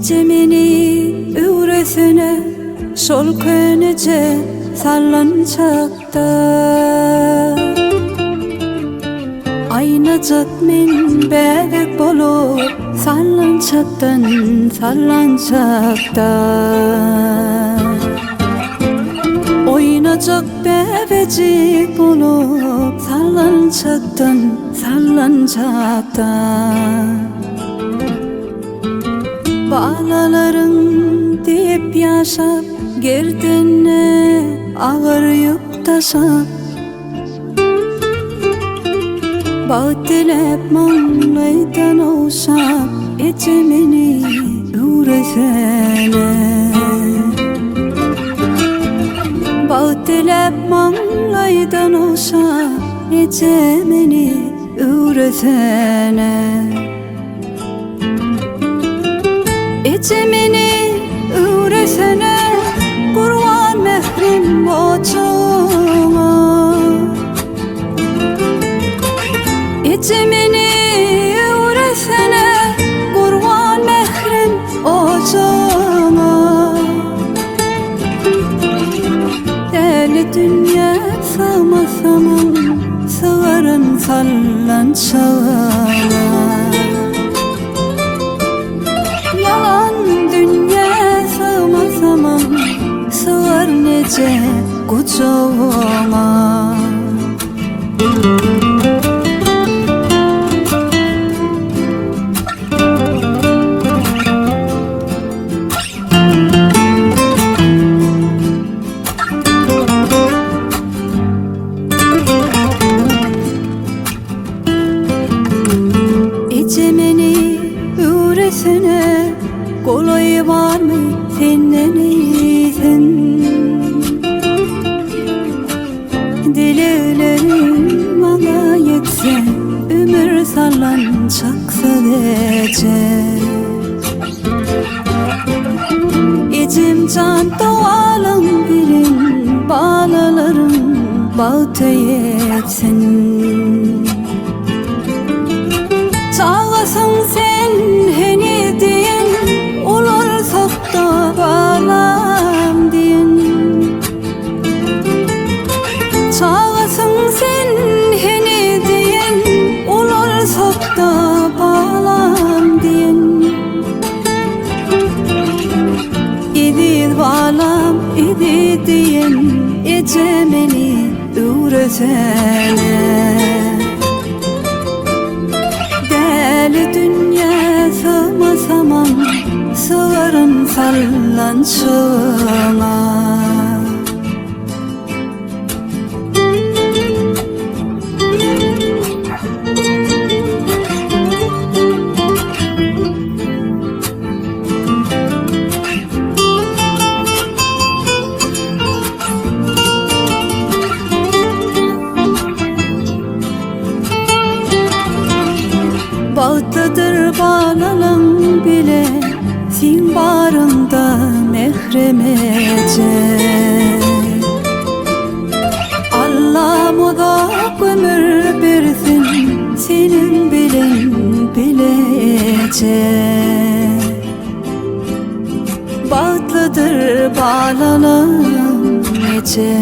Ecemini üresine şol könece sallanacakta Aynacak min bebek bolup sallanacaktan sallanacakta Oynacak bebecik bolup sallanacaktan sallanacakta Bağlaların deyip yaşap girdine ağır yük taşap Bağ dilep manlaydan oşap Ecemini üresene Bağ dilep manlaydan oşap Ecemini üresene Ecemini üresene kurban mehrim boçuma Ecemini üresene kurban mehrim boçuma Deli dünya sığmasamam sığarın sallanacağına Sığar nece kucağıma Ecemini üresene kolay var mı senden iyisen Dilelerim bana yetse ömür sallanacak sadece İçim can doğalım bilin bağlalarım bağıta yetsin Çağlasın sen heni diyen olursak da bağlam diyen Çağlasın sen heni diyen olursak da bağlam diyen İdi bağlam idi diyen Ecemini üresene Deli dünya sığmasamam sığarın sallanacağına Bağdadır bağlanan bile Sin barında mehremece Allah mudak ömür versin Senin bilen bilece Bağdadır bağlanan gece